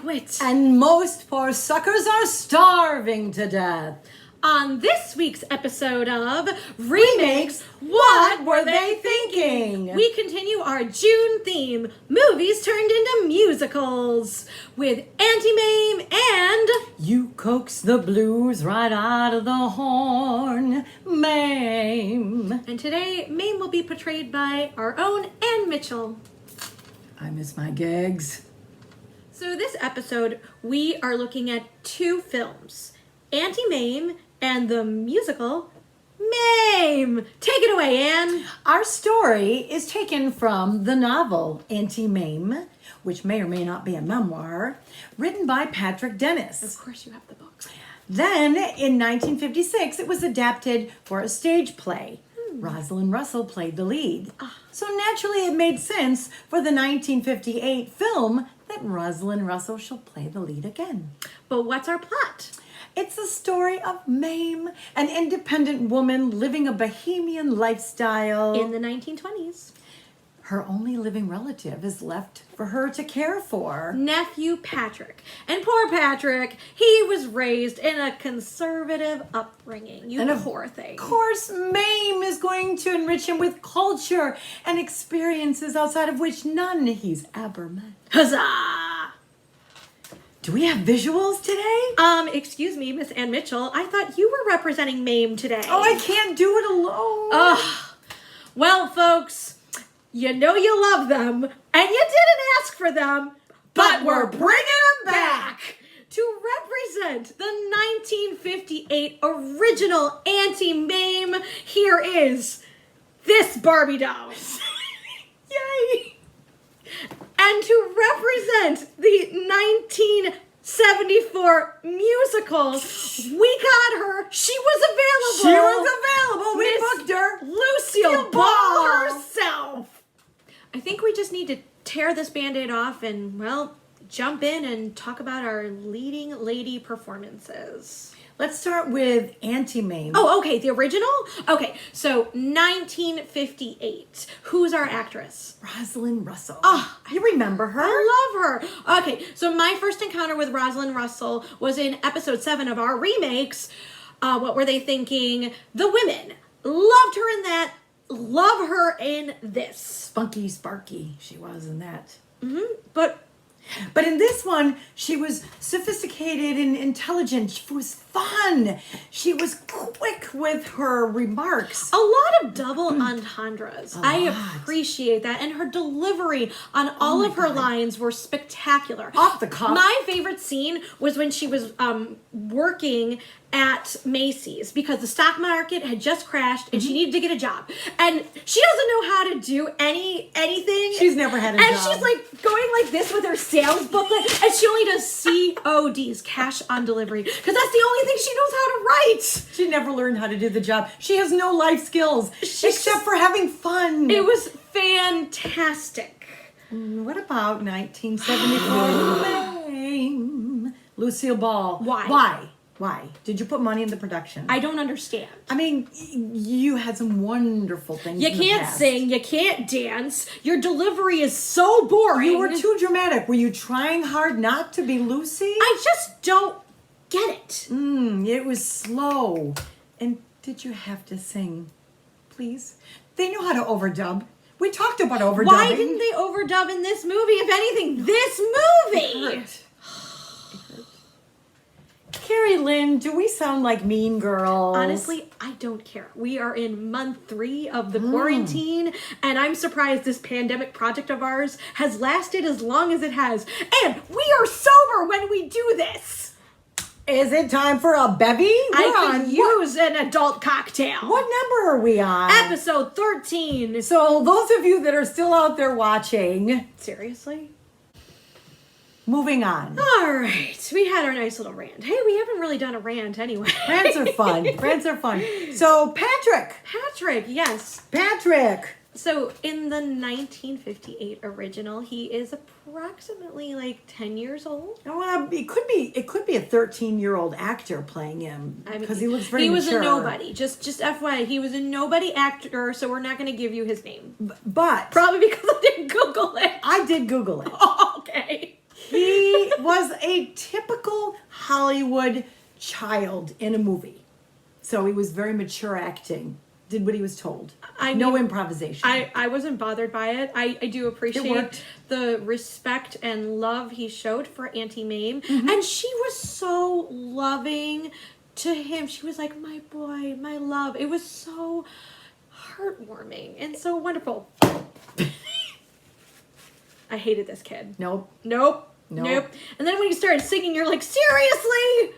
quit. And most poor suckers are starving to death. On this week's episode of Remakes, What Were They Thinking? We continue our June theme, movies turned into musicals, with Auntie Mame and... You coax the blues right out of the horn, Mame. And today, Mame will be portrayed by our own Ann Mitchell. I miss my gigs. So this episode, we are looking at two films, Auntie Mame and the musical Mame. Take it away, Anne. Our story is taken from the novel Auntie Mame, which may or may not be a memoir, written by Patrick Dennis. Of course you have the book. Then, in 1956, it was adapted for a stage play. Rosalind Russell played the lead. So naturally it made sense for the 1958 film that Rosalind Russell shall play the lead again. But what's our plot? It's the story of Mame, an independent woman living a bohemian lifestyle. In the 1920s. Her only living relative is left for her to care for. Nephew Patrick. And poor Patrick, he was raised in a conservative upbringing. Poor thing. Of course, Mame is going to enrich him with culture and experiences outside of which none he's ever met. Huzzah! Do we have visuals today? Excuse me, Miss Ann Mitchell. I thought you were representing Mame today. Oh, I can't do it alone. Well, folks, you know you love them, and you didn't ask for them, but we're bringing them back to represent the 1958 original Auntie Mame. Here is this Barbie doll. Yay! And to represent the 1974 musical, we got her. She was available. We Miss booked her. Lucille Ball herself. I think we just need to tear this Band-Aid off and, well, jump in and talk about our leading lady performances. Let's start with Auntie Mame. Oh, okay, the original? Okay, so 1958. Who's our actress? Rosalind Russell. Oh, you remember her? I love her. Okay, so my first encounter with Rosalind Russell was in episode 7 of our remakes. What were they thinking? The Women. Loved her in that. Love her in this. Spunky Sparky, she was in that. But in this one, she was sophisticated and intelligent. She was fun. She was quick with her remarks. a lot of double entendres. I appreciate that. And her delivery on all of her lines were spectacular. Off the cuff. My favorite scene was when she was working at Macy's because the stock market had just crashed and she needed to get a job. And she doesn't know how to do anything. She's never had a job. And she's like going like this with her sales booklet and she only does CODs, cash on delivery, because that's the only thing she knows how to write. She never learned how to do the job. She has no life skills except for having fun. It was fantastic. What about 1974 Mame? Lucille Ball. Why? Why? Did you put money in the production? I don't understand. I mean, you had some wonderful things. You can't sing, you can't dance. Your delivery is so boring. You were too dramatic. Were you trying hard not to be Lucy? I just don't get it. It was slow. And did you have to sing? Please? They knew how to overdub. We talked about overdubbing. Why didn't they overdub in this movie? If anything, this movie! It hurt. Kerri Lynn, do we sound like mean girls? Honestly, I don't care. We are in month 3 of the quarantine, and I'm surprised this pandemic project of ours has lasted as long as it has. And we are sober when we do this. Is it time for a bevy? I could use an adult cocktail. What number are we on? Episode 13. So those of you that are still out there watching. Seriously? Moving on. All right. We had our nice little rant. Hey, we haven't really done a rant anyway. Rants are fun. Rants are fun. So, Patrick, yes. Patrick. So, in the 1958 original, he is approximately like 10 years old. Well, it could be a 13-year-old actor playing him because he looks very He was mature. a nobody. Just FYI, he was a nobody actor, so we're not going to give you his name. But Probably because I didn't Google it. I did Google it. Oh, okay. He He was a typical Hollywood child in a movie. So he was very mature acting. Did what he was told. No improvisation. I wasn't bothered by it. I do appreciate worked. the respect and love he showed for Auntie Mame. And she was so loving to him. She was like, my boy, my love. It was so heartwarming and so wonderful. I hated this kid. Nope. And then when he started singing, you're like, seriously?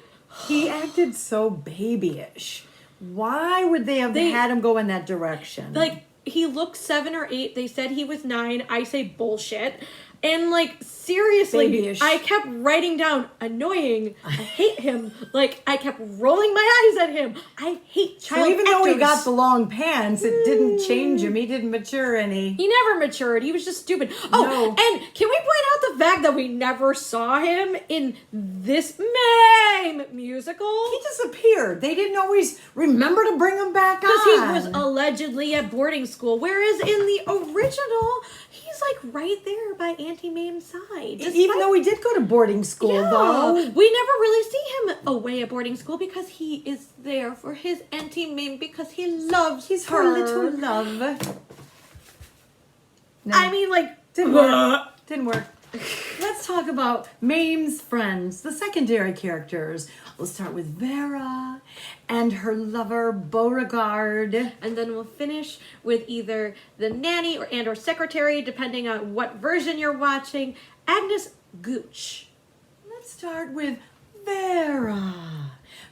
He acted so babyish. Why would they have had him go in that direction? Like, he looked 7 or 8. They said he was 9. I say bullshit. And, like, seriously, Babyish. I kept writing down, annoying, I hate him. Like, I kept rolling my eyes at him. I hate child So even though he actors. got the long pants, it didn't change him. He didn't mature any. He never matured. He was just stupid. Oh, No. and can we point out the fact that we never saw him in this Mame musical? He disappeared. They didn't always remember to bring him back on. Because he was allegedly at boarding school, whereas in the original, he's like right there by Auntie Mame's side. Even though he did go to boarding school, though. We never really see him away at boarding school because he is there for his Auntie Mame because he loves He's her. her little love. No, I mean, like, didn't work. Didn't work. Let's talk about Mame's friends, the secondary characters. We'll start with Vera and her lover Beauregard. and then we'll finish with either the nanny or secretary, depending on what version you're watching, Agnes Gooch. Let's start with Vera.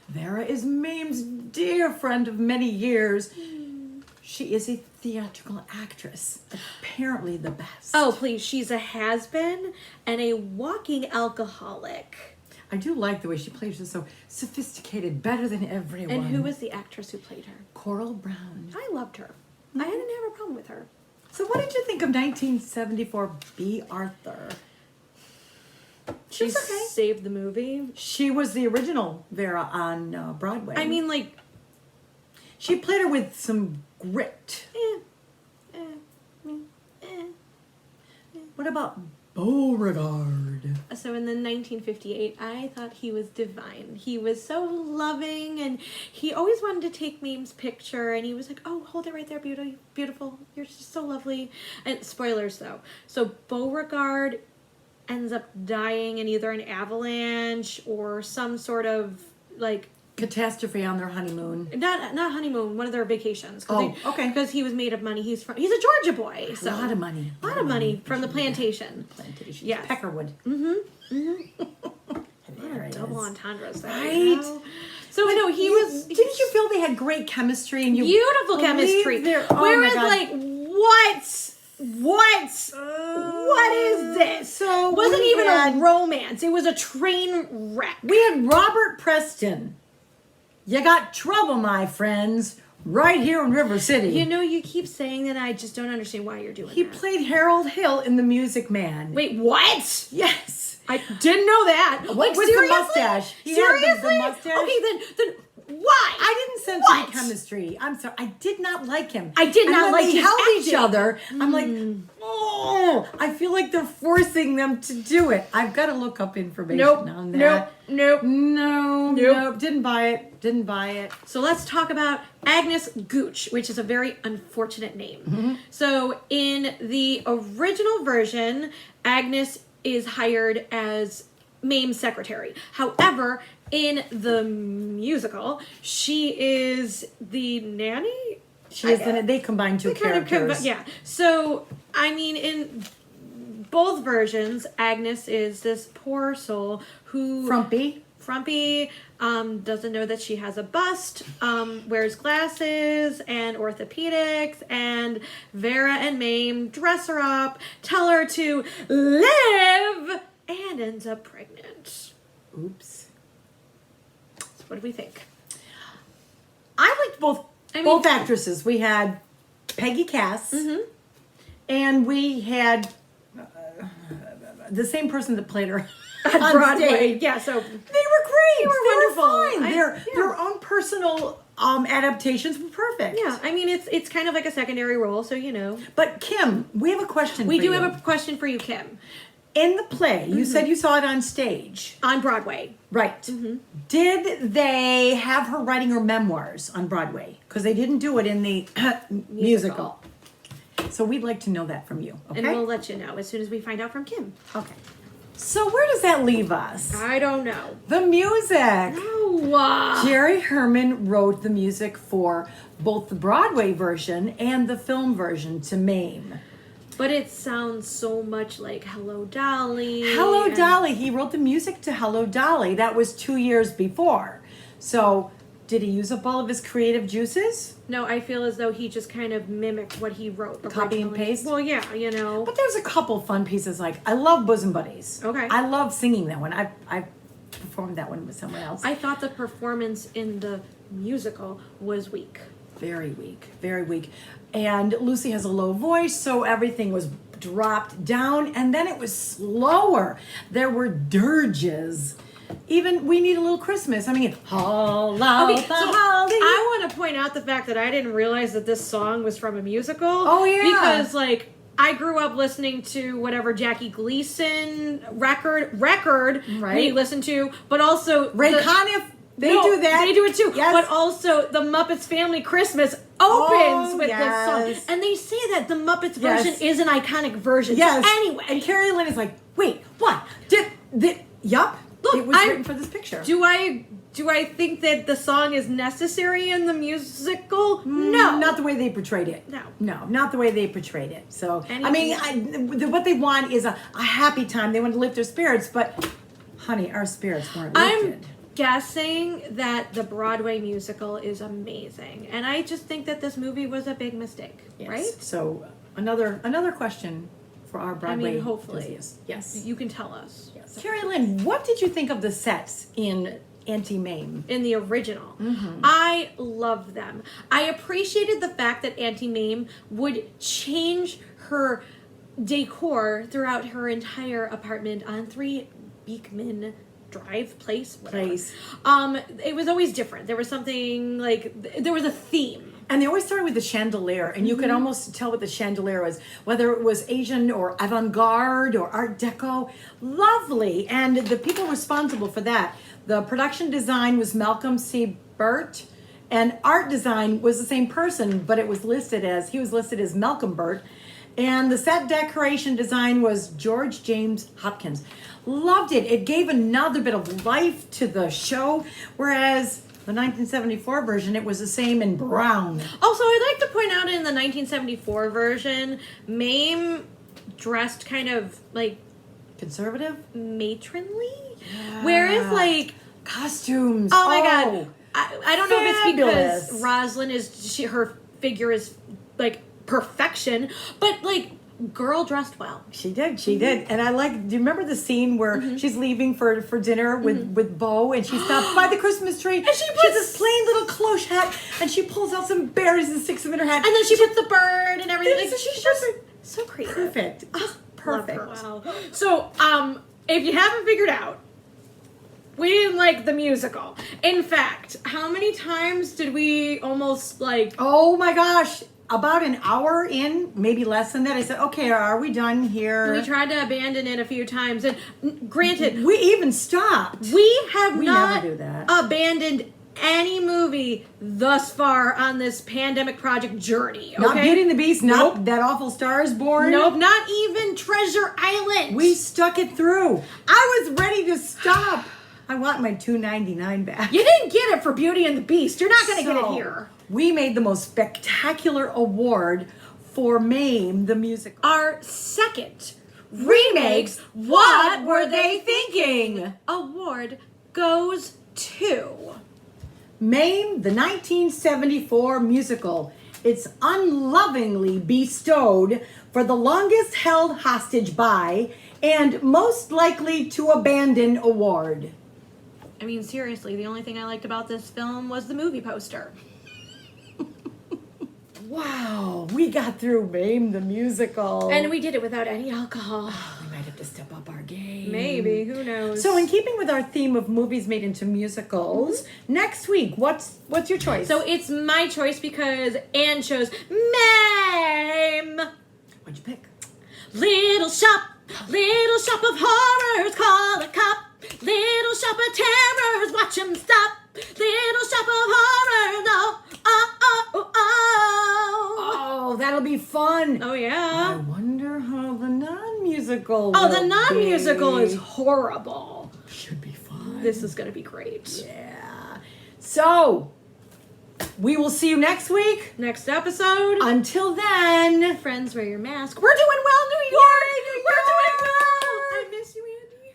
Vera is Mame's dear friend of many years. She is a theatrical actress, apparently the best. Oh, please, she's a has-been and a walking alcoholic. I do like the way she plays her so sophisticated, better than everyone. And who was the actress who played her? Coral Brown. I loved her. I didn't have a problem with her. So what did you think of 1974 B. Arthur? She saved the movie. She was the original Vera on Broadway. I mean, like, she played her with some grit. What about Beauregard? So in the 1958, I thought he was divine. He was so loving, and he always wanted to take Mame's picture, and he was like, oh, hold it right there, beautiful. You're just so lovely. And spoilers, though. So Beauregard ends up dying in either an avalanche or some sort of, like, Catastrophe on their honeymoon. not honeymoon, one of their vacations. Okay. Because he was made of money. He's a Georgia boy. So. A lot of money. A lot of money from the plantation. Plantation. Yes. Peckerwood. Double entendres there. Right. You know? So no, he was. Didn't you feel they had great chemistry and you beautiful chemistry? Oh Whereas, my God. like, what is this? So wasn't we even had- a romance. It was a train wreck. We had Robert Preston. You got trouble, my friends, right here in River City. You know, you keep saying that. I just don't understand why you're doing He that. played Harold Hill in The Music Man. Wait, what? Yes. I didn't know that. What Like, was the seriously? mustache? He had Seriously? the mustache. Okay, then why? I didn't sense What? any chemistry. I'm sorry. I did not like him. I did And not when like they his held each acting. other. I'm like, oh, I feel like they're forcing them to do it. I've got to look up information on that. Nope. No. Didn't buy it. So let's talk about Agnes Gooch, which is a very unfortunate name. So in the original version, Agnes is hired as Mame's secretary. However, in the musical, she is the nanny. They combine two characters. Yeah. So, I mean, in both versions, Agnes is this poor soul who... Frumpy, doesn't know that she has a bust, wears glasses and orthopedics, and Vera and Mame dress her up, tell her to live, and ends up pregnant. Oops. So what do we think? I liked both actresses. We had Peggy Cass, and we had the same person that played her on Broadway. stage. Yeah, so They were great. They were wonderful. Fine. Their own personal adaptations were perfect. yeah, I mean, it's kind of like a secondary role, so you know. But Kim, we have a question. We for do you. have a question for you, Kim. In the play, you said you saw it on stage. On Broadway. Right. Did they have her writing her memoirs on Broadway? Because they didn't do it in the musical. So we'd like to know that from you. Okay. And we'll let you know as soon as we find out from Kim. Okay. So where does that leave us? I don't know. The music. No. Jerry Herman wrote the music for both the Broadway version and the film version to Mame. But it sounds so much like Hello Dolly. Hello Dolly. He wrote the music to Hello Dolly. That was 2 years before. So did he use up all of his creative juices? No, I feel as though he just kind of mimicked what he wrote. Copy and paste? Well, yeah, you know. But there's a couple fun pieces. Like, I love Bosom Buddies. Okay. I love singing that one. I performed that one with someone else. I thought the performance in the musical was weak. Very weak. Very weak. And Lucy has a low voice, so everything was dropped down, and then it was slower. There were dirges. Even We Need a Little Christmas. I mean, Okay, so I want to point out the fact that I didn't realize that this song was from a musical. Oh, yeah. Because, like, I grew up listening to whatever Jackie Gleason record we listened to, but also Ray Conniff, they do that. They do it too. Yes. But also the Muppets Family Christmas opens with this song. And they say that the Muppets version is an iconic version. Yes. So anyway. And Kerri Lynn is like, wait, what? Yup. Look, it was written for this picture. Do I think that the song is necessary in the musical? No. Not the way they portrayed it. No, not the way they portrayed it. So, I mean, what they want is a happy time. They want to lift their spirits, but, honey, our spirits weren't lifted. I'm guessing that the Broadway musical is amazing. And I just think that this movie was a big mistake, right? So, another question for our Broadway hopefully. enthusiasts. Yes. You can tell us. Yes. Kerri Lynn, what did you think of the sets in Auntie Mame? In the original. I loved them. I appreciated the fact that Auntie Mame would change her decor throughout her entire apartment on 3 Beekman Drive Place. It was always different. There was something like, there was a theme. And they always started with the chandelier, and you could almost tell what the chandelier was, whether it was Asian or avant-garde or Art Deco. Lovely. And the people responsible for that, the production design was Malcolm C. Burt, and art design was the same person, but he was listed as Malcolm Burt. And the set decoration design was George James Hopkins. Loved it. It gave another bit of life to the show, whereas the 1974 version, it was the same in brown. Also, I'd like to point out in the 1974 version, Mame dressed kind of like conservative, matronly, whereas like costumes. Oh my god, I don't know if it's fabulous. because Rosalind her figure is like perfection, but like. Girl dressed well. She did. And I do you remember the scene where she's leaving for dinner with Bo, and she stops by the Christmas tree, and she has this plain little cloche hat, and she pulls out some berries and sticks them in her hat. And then she puts the bird and everything. Like, she's just so creative. Perfect. Perfect. Wow. So, if you haven't figured out, we didn't like the musical. In fact, how many times did we almost like... Oh my gosh. About an hour in, maybe less than that, I said, okay, are we done here? We tried to abandon it a few times. And granted... We even stopped. We never do that. Abandoned any movie thus far on this pandemic project journey. Okay? Not Beauty and the Beast, not That Awful Star is Born. Nope, not even Treasure Island. We stuck it through. I was ready to stop. I want my $2.99 back. You didn't get it for Beauty and the Beast. You're not going to get it here. We made the most spectacular award for Mame the musical. Our second Remakes What Were They Thinking? Award goes to Mame the 1974 musical. It's unlovingly bestowed for the longest held hostage by and most likely to abandon award. I mean, seriously, the only thing I liked about this film was the movie poster. Wow, we got through Mame the musical. And we did it without any alcohol. We might have to step up our game. Maybe, who knows? So in keeping with our theme of movies made into musicals, next week, what's your choice? So it's my choice because Anne chose Mame. What'd you pick? Little Shop Little shop of horrors, call a cop. Little shop of terrors, watch 'em stop. Little shop of horrors, oh, oh, oh, oh, oh. Oh, that'll be fun. Oh, I yeah. wonder how the non-musical Oh, the will non-musical be. is horrible. Should be fun. This is gonna be great. Yeah. So, we will see you next week. Next episode. Until then. Friends, wear your mask. We're doing well, New York. We're doing well. I miss you, Andy.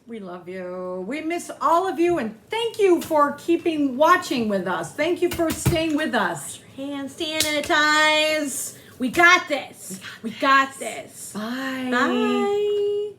We love you. We miss all of you, and thank you for keeping watching with us. Thank you for staying with us. Hand sanitize. We got this. We got this. Bye. Bye.